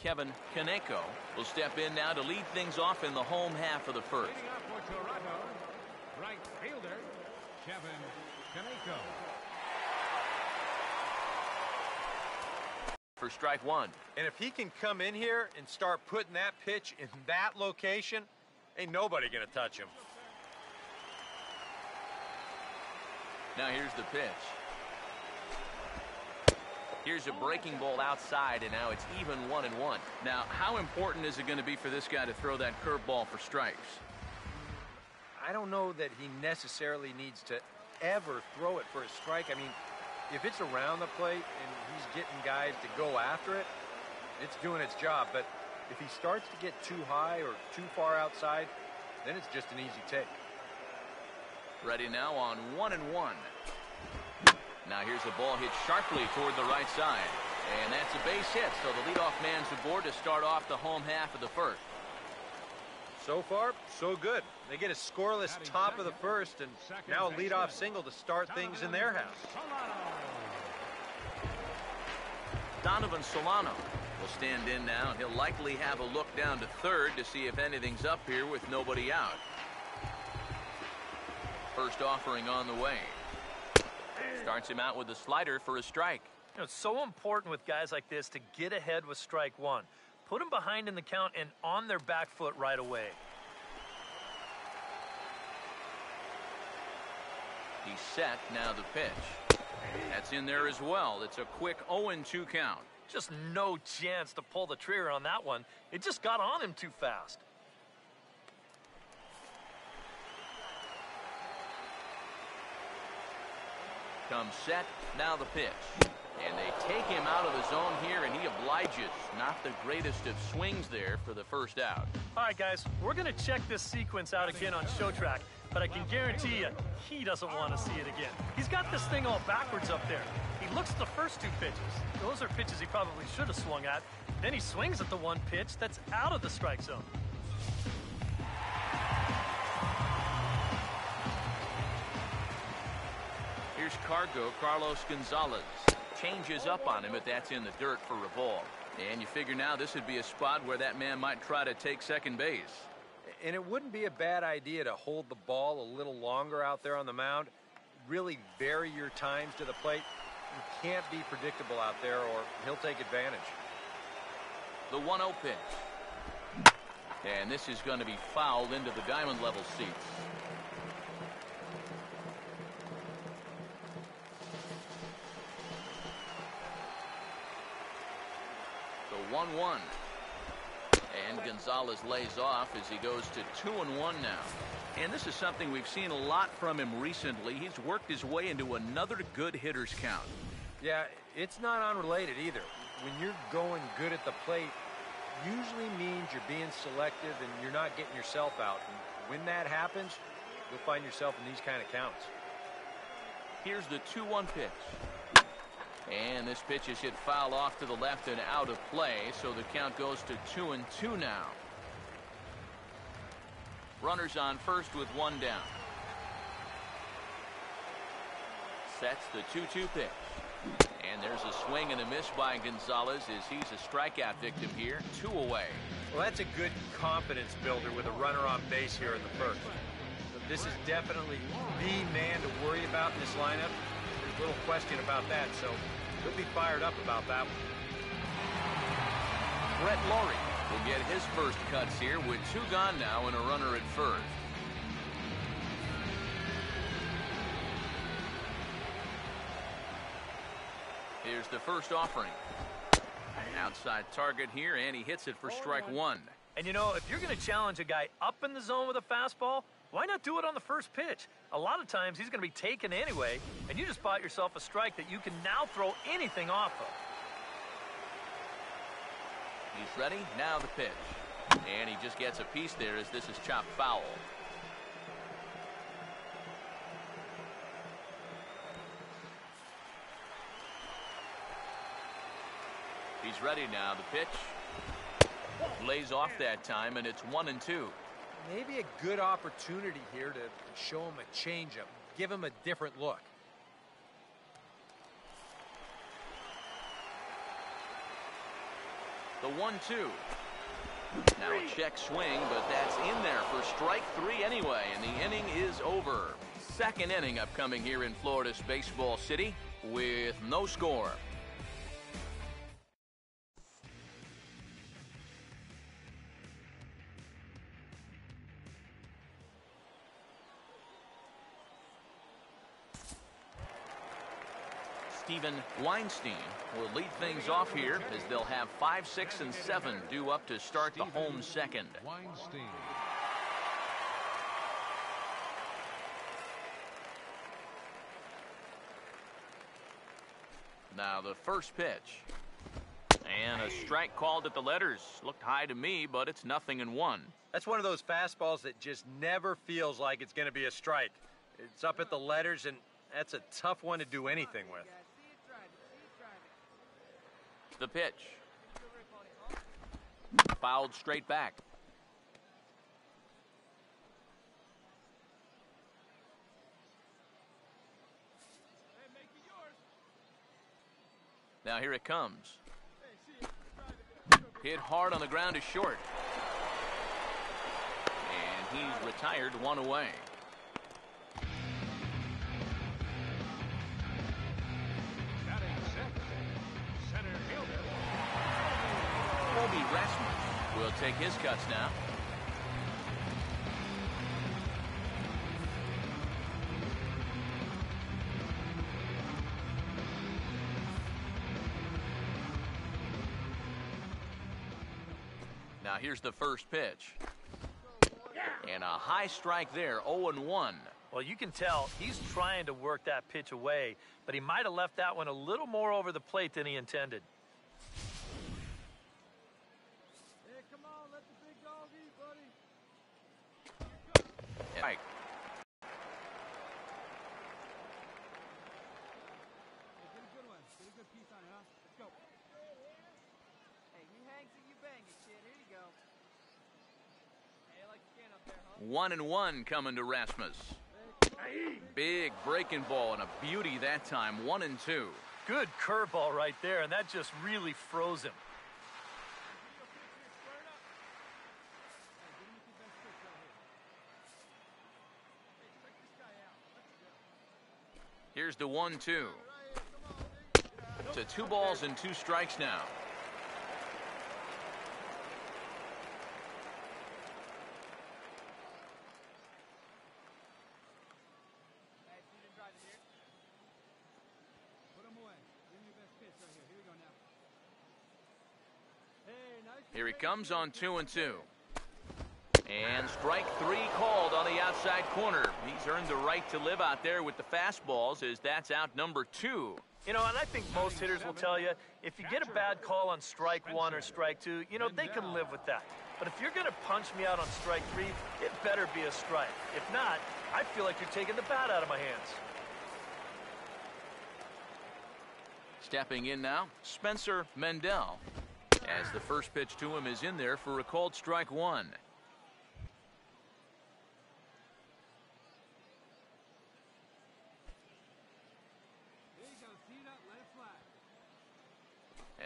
Kevin Kaneko will step in now to lead things off in the home half of the first. Leading up for Toronto, right fielder Kevin Kaneko. For strike one. And if he can come in here and start putting that pitch in that location, ain't nobody gonna touch him. Now here's the pitch. Here's a breaking ball outside, and now it's even 1-1. Now, how important is it going to be for this guy to throw that curveball for strikes? I don't know that he necessarily needs to ever throw it for a strike. I mean, if it's around the plate and he's getting guys to go after it, it's doing its job. But if he starts to get too high or too far outside, then it's just an easy take. Ready now on 1-1. Now here's a ball hit sharply toward the right side. And that's a base hit, so the leadoff man's aboard to start off the home half of the first. So far, so good. They get a scoreless top of the first, and now a leadoff single to start things in their house. Donovan Solano will stand in now, and he'll likely have a look down to third to see if anything's up here with nobody out. First offering on the way. Starts him out with a slider for a strike. You know, it's so important with guys like this to get ahead with strike one. Put them behind in the count and on their back foot right away. He's set. Now the pitch. That's in there as well. It's a quick 0-2 count. Just no chance to pull the trigger on that one. It just got on him too fast. Comes set. Now the pitch. And they take him out of the zone here, and he obliges. Not the greatest of swings there for the first out. All right, guys, we're going to check this sequence out again on Show Track, but I can guarantee you he doesn't want to see it again. He's got this thing all backwards up there. He looks at the first two pitches. Those are pitches he probably should have swung at. Then he swings at the one pitch that's out of the strike zone. Here's Carlos Gonzalez. Changes up on him, but that's in the dirt for a ball. And you figure now this would be a spot where that man might try to take second base. And it wouldn't be a bad idea to hold the ball a little longer out there on the mound. Really vary your times to the plate. You can't be predictable out there or he'll take advantage. The 1-0 pitch. And this is going to be fouled into the diamond level seats. The 1-1. And Gonzalez lays off as he goes to 2-1 now. And this is something we've seen a lot from him recently. He's worked his way into another good hitter's count. Yeah, it's not unrelated either. When you're going good at the plate, usually means you're being selective and you're not getting yourself out. And when that happens, you'll find yourself in these kind of counts. Here's the 2-1 pitch. And this pitch is hit foul off to the left and out of play, so the count goes to 2-2 now. Runners on first with one down. Sets the 2-2 pitch. And there's a swing and a miss by Gonzalez as he's a strikeout victim here. 2 away. Well, that's a good confidence builder with a runner on base here in the first. This is definitely the man to worry about in this lineup. There's little question about that, so he'll be fired up about that one. Brett Laurie will get his first cuts here with 2 gone now and a runner at first. Here's the first offering. Outside target here, and he hits it for strike 1. And you know, if you're going to challenge a guy up in the zone with a fastball, why not do it on the first pitch? A lot of times he's going to be taken anyway, and you just bought yourself a strike that you can now throw anything off of. He's ready. Now the pitch. And he just gets a piece there as this is chopped foul. He's ready now. The pitch. Lays off that time, and it's 1-2. Maybe a good opportunity here to show him a changeup, give him a different look. The The 1-2. Now a check swing, but that's in there for strike 3 anyway, and the inning is over. Second inning upcoming here in Florida's Baseball City with no score. Steven Weinstein will lead things off here as they'll have 5, 6, and 7 due up to start the home second. Weinstein. Now the first pitch. And a strike called at the letters. Looked high to me, but it's 0-1. That's one of those fastballs that just never feels like it's going to be a strike. It's up at the letters, and that's a tough one to do anything with. The pitch. Fouled straight back. Now here it comes. Hit hard on the ground to short. And he's retired, 1 away. Rasmus will take his cuts now. Now here's the first pitch. And a high strike there, 0-1. Well, you can tell he's trying to work that pitch away, but he might have left that one a little more over the plate than he intended. Right. One and one coming to Rasmus. Big breaking ball and a beauty that time. 1-2. Good curveball right there, and that just really froze him. Here's the 1-2. To 2 balls and 2 strikes now. Here he comes on 2-2. And strike 3 called on the outside corner. He's earned the right to live out there with the fastballs as that's out number 2. You know, and I think most hitters will tell you, if you get a bad call on strike 1 or strike 2, you know, they can live with that. But if you're going to punch me out on strike 3, it better be a strike. If not, I feel like you're taking the bat out of my hands. Stepping in now, Spencer Mendel. As the first pitch to him is in there for a called strike 1.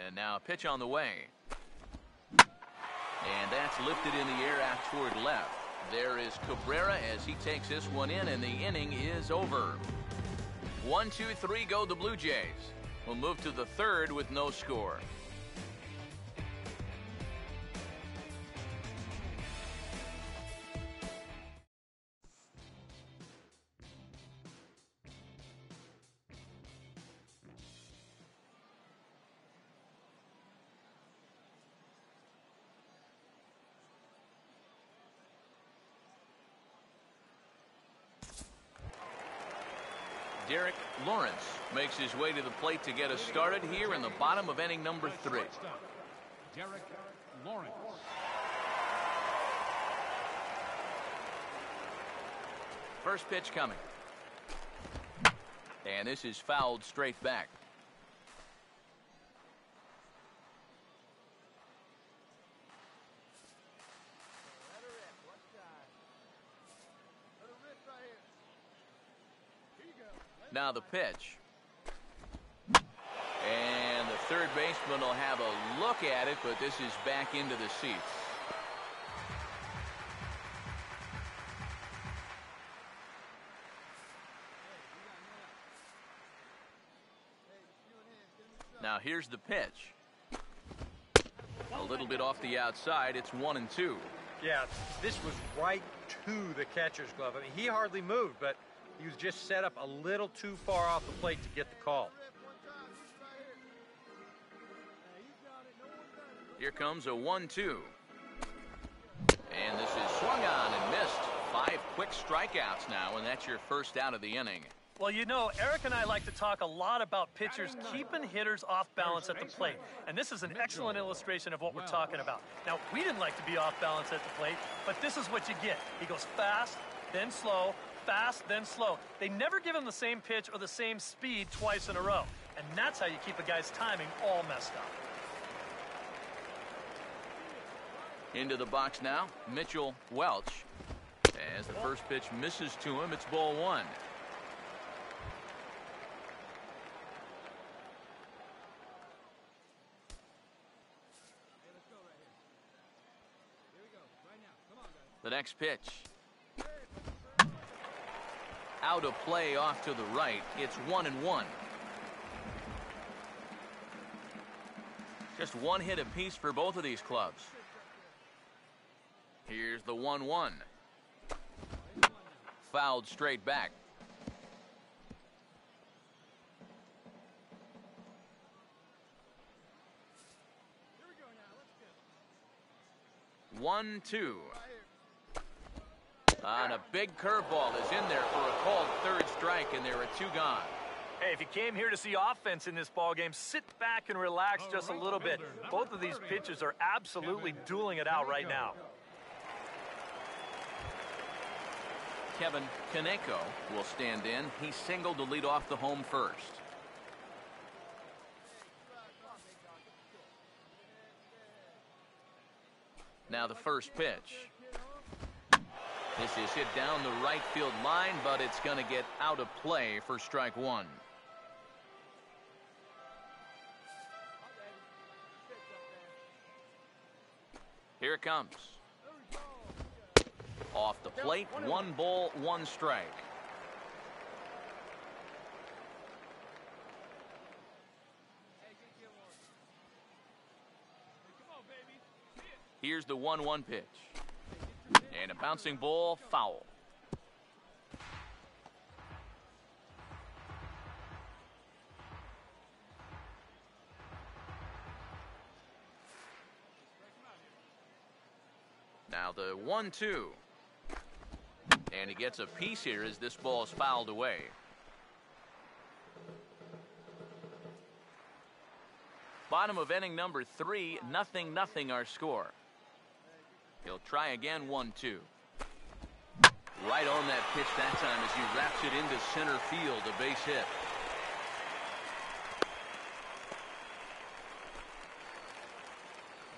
And now a pitch on the way. And that's lifted in the air out toward left. There is Cabrera as he takes this one in, and the inning is over. 1, 2, 3 go the Blue Jays. We'll move to the third with no score. Derek Lawrence makes his way to the plate to get us started here in the bottom of inning number 3. Derek Lawrence. First pitch coming. And this is fouled straight back. Now the pitch. And the third baseman will have a look at it, but this is back into the seats. Now here's the pitch. A little bit off the outside. It's 1-2. Yeah, this was right to the catcher's glove. I mean, he hardly moved, but he was just set up a little too far off the plate to get the call. Here comes a 1-2. And this is swung on and missed. 5 quick strikeouts now, and that's your first out of the inning. Well, you know, Eric and I like to talk a lot about pitchers keeping hitters off balance at the plate. And this is an excellent illustration of what we're talking about. Now, we didn't like to be off balance at the plate, but this is what you get. He goes fast, then slow, fast, then slow. They never give him the same pitch or the same speed twice in a row. And that's how you keep a guy's timing all messed up. Into the box now, Mitchell Welch. As the first pitch misses to him, it's ball 1. The next pitch. Out of play off to the right. It's 1-1. Just one hit apiece for both of these clubs. Here's the 1-1. Fouled straight back. Here we go now. Let's get 1-2. And a big curveball is in there for a called third strike, and there are 2 gone. Hey, if you came here to see offense in this ballgame, sit back and relax just a little bit. Both of these pitchers are absolutely dueling it out right now. Kevin Kaneko will stand in. He singled to lead off the home first. Now the first pitch. This is hit down the right field line, but it's going to get out of play for strike 1. Here it comes. Off the plate, 1 ball, 1 strike. Here's the 1-1 pitch. And a bouncing ball, foul. Now the 1-2. And he gets a piece here as this ball is fouled away. Bottom of inning number 3, 0-0 our score. He'll try again, 1-2. Right on that pitch that time as he wraps it into center field, a base hit.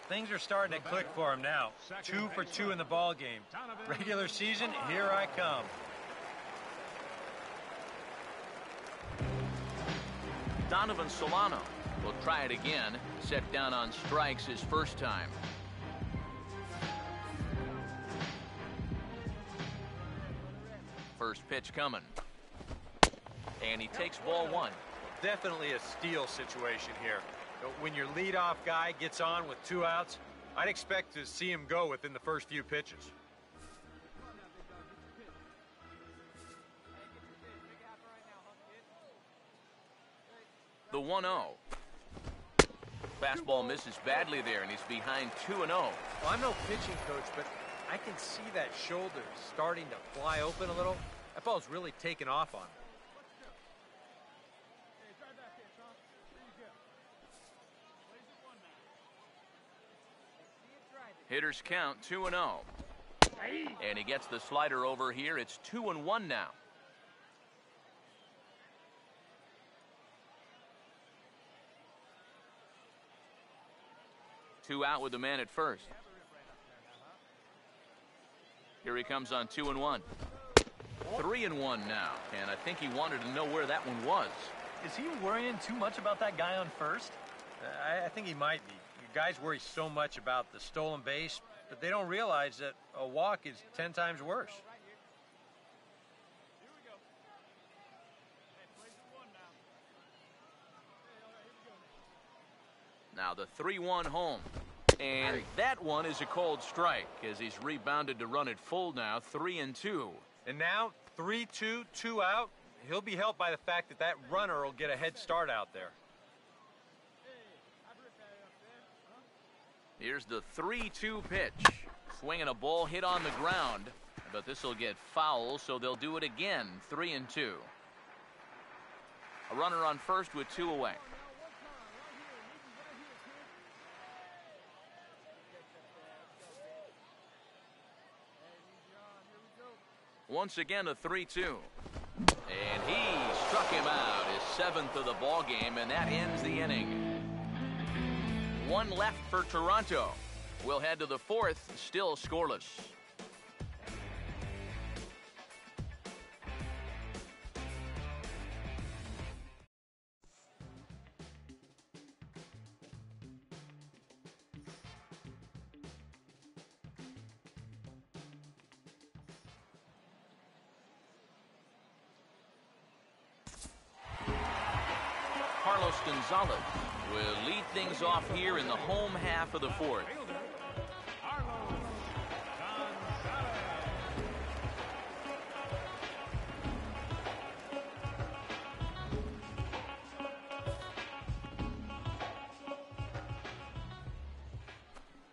Things are starting to click for him now. 2 for 2 in the ball game. Regular season, here I come. Donovan Solano will try it again. Set down on strikes his first time. First pitch coming. And he takes ball 1. Definitely a steal situation here. When your leadoff guy gets on with 2 outs, I'd expect to see him go within the first few pitches. The 1-0. Fastball misses badly there, and he's behind 2-0. Well, I'm no pitching coach, but I can see that shoulder starting to fly open a little. That ball's really taken off on him. Hitters count 2-0. And he gets the slider over here. It's 2-1 now. Two out with the man at first. Here he comes on 2-1. 3-1 now. And I think he wanted to know where that one was. Is he worrying too much about that guy on first? I think he might be. You guys worry so much about the stolen base, but they don't realize that a walk is 10 times worse. Now the 3-1 home. And that one is a called strike as he's rebounded to run it full now, 3-2. And now 3-2, 2 out. He'll be helped by the fact that that runner will get a head start out there. Here's the 3-2 pitch. Swinging a ball hit on the ground, but this will get foul, so they'll do it again, 3-2. A runner on first with 2 away. Once again, a 3-2. And he struck him out, his 7th of the ball game, and that ends the inning. 1 left for Toronto. We'll head to the 4th, still scoreless. Carlos Gonzalez will lead things off here in the home half of the 4th.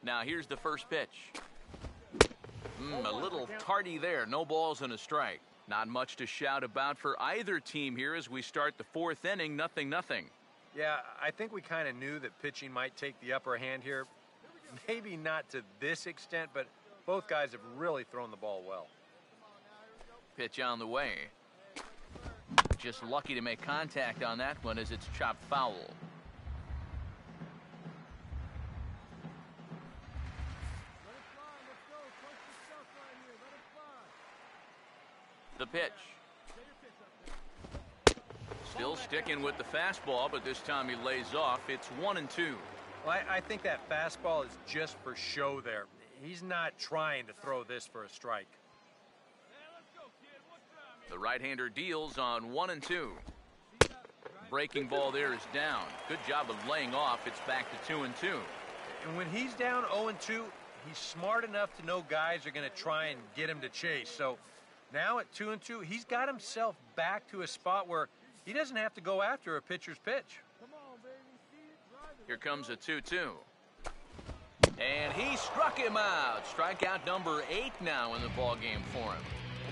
Now here's the first pitch. A little tardy there. No balls and a strike. Not much to shout about for either team here as we start the 4th inning, 0-0. Yeah, I think we kind of knew that pitching might take the upper hand here. Maybe not to this extent, but both guys have really thrown the ball well. Pitch on the way. Just lucky to make contact on that one as it's chopped foul. The pitch. Still sticking with the fastball, but this time he lays off. It's 1-2. Well, I think that fastball is just for show there. He's not trying to throw this for a strike. The right-hander deals on 1-2. Breaking ball there is down. Good job of laying off. It's back to 2-2. And when he's down 0-2, he's smart enough to know guys are going to try and get him to chase. So now at 2-2, he's got himself back to a spot where he doesn't have to go after a pitcher's pitch. Here comes a 2-2. And he struck him out. Strikeout number 8 now in the ballgame for him.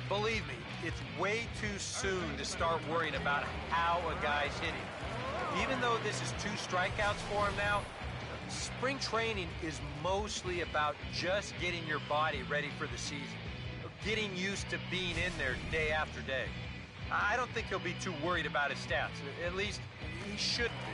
Believe me, it's way too soon to start worrying about how a guy's hitting. Even though this is 2 strikeouts for him now, spring training is mostly about just getting your body ready for the season. Getting used to being in there day after day. I don't think he'll be too worried about his stats. At least he shouldn't be.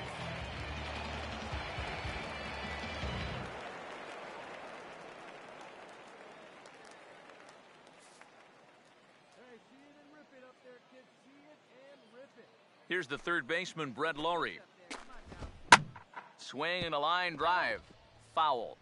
Here's the third baseman, Brett Lowry. Swing and a line drive. Foul.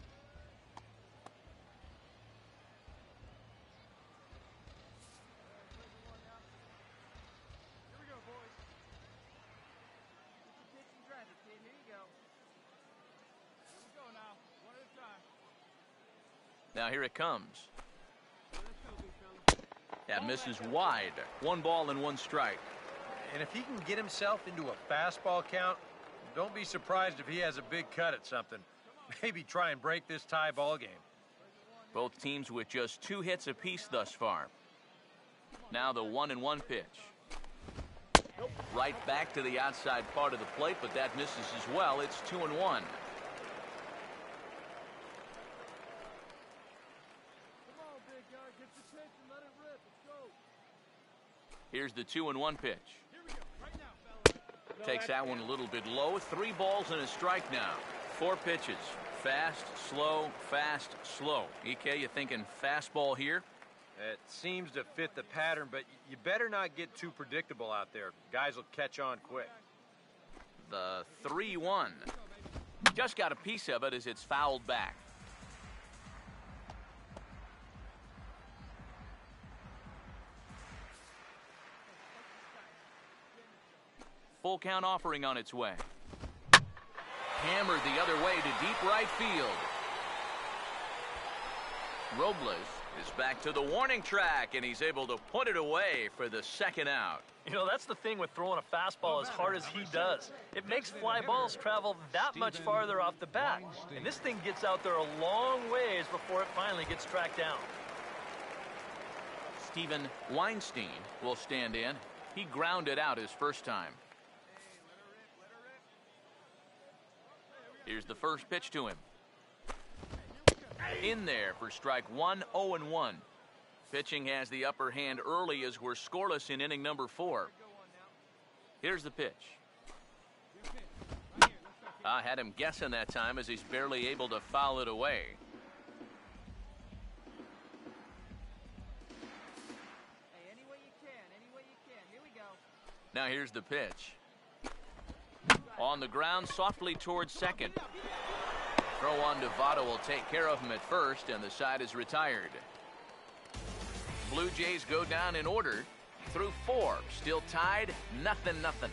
Now here it comes. That misses wide. 1 ball and 1 strike. And if he can get himself into a fastball count, don't be surprised if he has a big cut at something. Maybe try and break this tie ball game. Both teams with just 2 hits apiece thus far. Now the 1-1 pitch. Right back to the outside part of the plate, but that misses as well. It's 2-1. Here's the 2-1 pitch. Takes that one a little bit low. 3 balls and a strike now. 4 pitches. Fast, slow, fast, slow. EK, you thinking fastball here? It seems to fit the pattern, but you better not get too predictable out there. Guys will catch on quick. The 3-1. Just got a piece of it as it's fouled back. Full count offering on its way. Hammered the other way to deep right field. Robles is back to the warning track, and he's able to put it away for the second out. You know, that's the thing with throwing a fastball as hard as he does. It makes fly balls travel that much farther off the bat. And this thing gets out there a long ways before it finally gets tracked down. Steven Weinstein will stand in. He grounded out his first time. Here's the first pitch to him. In there for strike one, 0-1. Pitching has the upper hand early as we're scoreless in inning number 4. Here's the pitch. I had him guessing that time as he's barely able to foul it away. Now here's the pitch. On the ground, softly towards second. Throw on to Votto will take care of him at first, and the side is retired. Blue Jays go down in order through 4. Still tied, 0-0.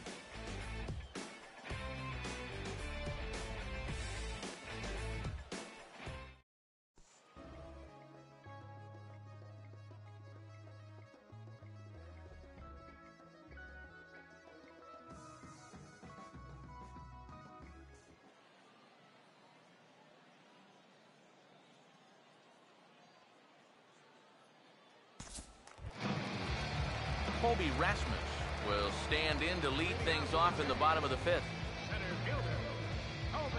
Colby Rasmus will stand in to lead things off in the bottom of the 5th. Center fielder, Colby.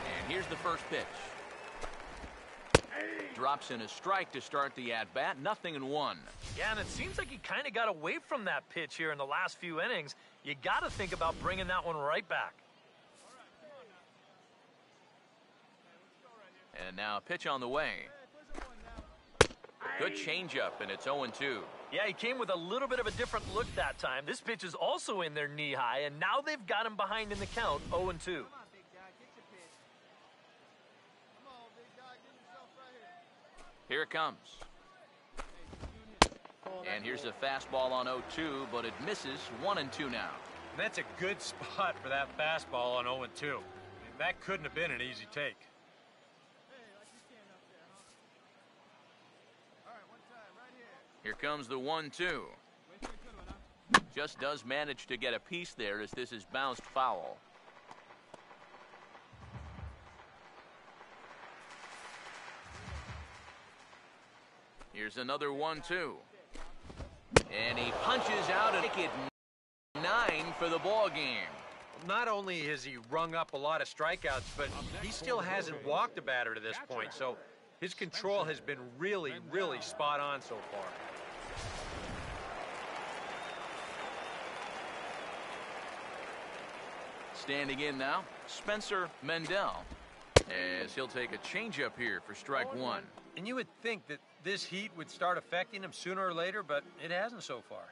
And here's the first pitch. Drops in a strike to start the at-bat. 0-1. Yeah, and it seems like he kind of got away from that pitch here in the last few innings. You got to think about bringing that one right back. And now a pitch on the way. Good changeup, and it's 0-2. Yeah, he came with a little bit of a different look that time. This pitch is also in there knee-high, and now they've got him behind in the count, 0-2. Here it comes. And here's a fastball on 0-2, but it misses. 1-2 now. And that's a good spot for that fastball on 0-2. I mean, that couldn't have been an easy take. Here comes the 1-2. Just does manage to get a piece there as this is bounced foul. Here's another 1-2. And he punches out and make it 9 for the ball game. Not only has he rung up a lot of strikeouts, but he still hasn't walked a batter to this point. So his control has been really, really spot on so far. Standing in now, Spencer Mendel, as he'll take a changeup here for strike 1. And you would think that this heat would start affecting him sooner or later, but it hasn't so far.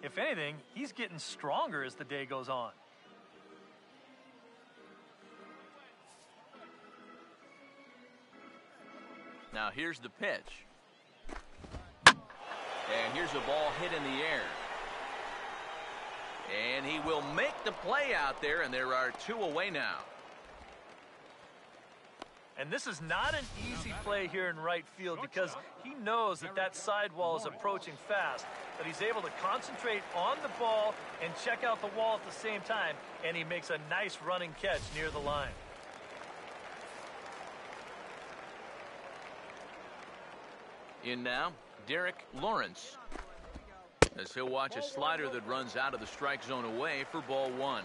If anything, he's getting stronger as the day goes on. Now here's the pitch. And here's a ball hit in the air. And he will make the play out there, and there are 2 away now. And this is not an easy play here in right field because he knows that that sidewall is approaching fast, but he's able to concentrate on the ball and check out the wall at the same time, and he makes a nice running catch near the line. In now, Derek Lawrence, as he'll watch a slider that runs out of the strike zone away for ball 1.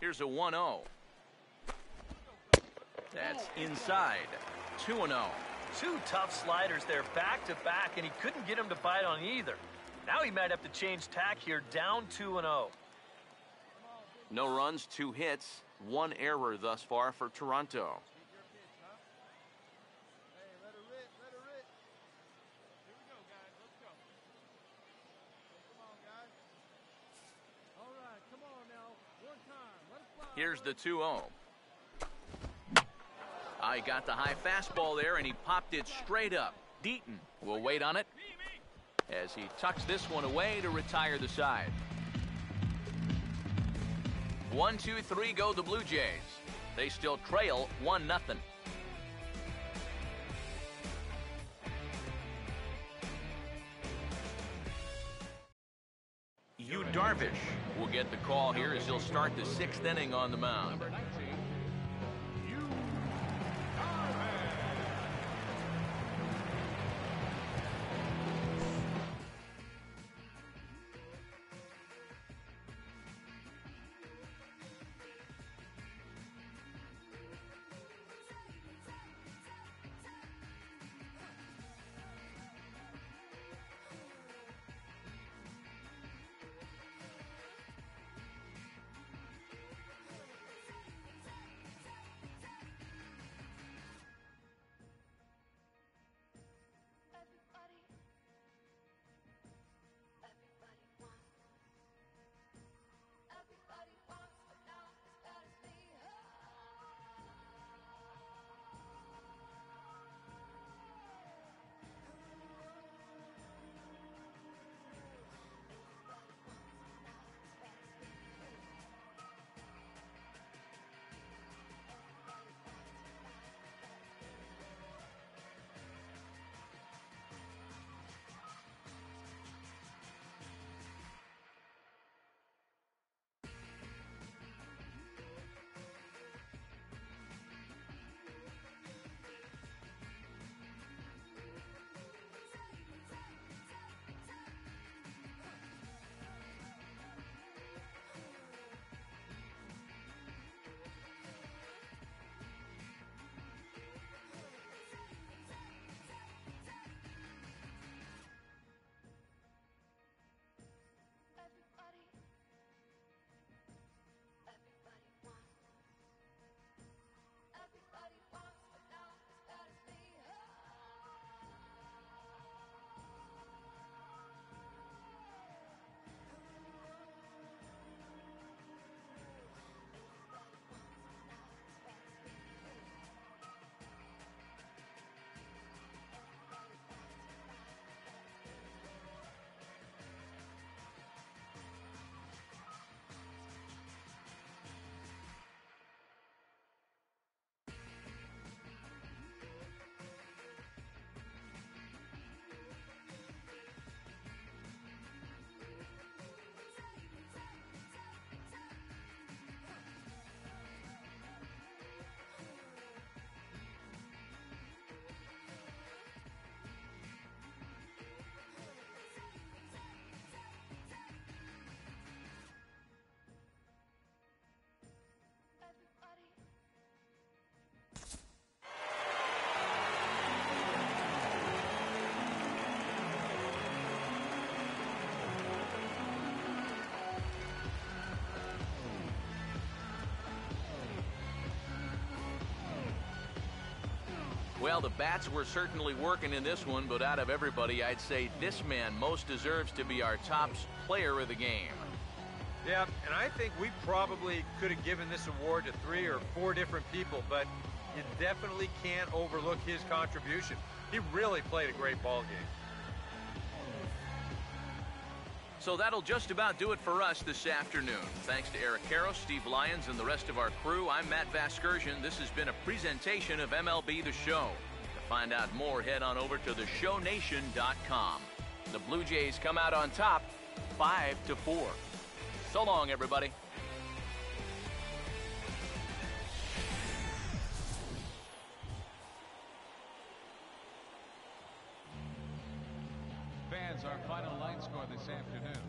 Here's a 1-0. That's inside. 2-0. 2 tough sliders there back to back, and he couldn't get him to bite on either. Now he might have to change tack here, down 2-0. No runs, 2 hits, 1 error thus far for Toronto. Here's the 2-0. I got the high fastball there, and he popped it straight up. Deaton will wait on it as he tucks this one away to retire the side. 1-2-3 go the Blue Jays. They still trail 1-0. Yu Darvish will get the call here as he'll start the 6th inning on the mound. Number 19, Yu Darvish. Well, the bats were certainly working in this one, but out of everybody, I'd say this man most deserves to be our top player of the game. Yeah, and I think we probably could have given this award to 3 or 4 different people, but you definitely can't overlook his contribution. He really played a great ball game. So that'll just about do it for us this afternoon. Thanks to Eric Karros, Steve Lyons, and the rest of our crew, I'm Matt Vasgersian. This has been a presentation of MLB The Show. To find out more, head on over to theshownation.com. The Blue Jays come out on top, 5-4. So long, everybody. Fans, our final line score this afternoon.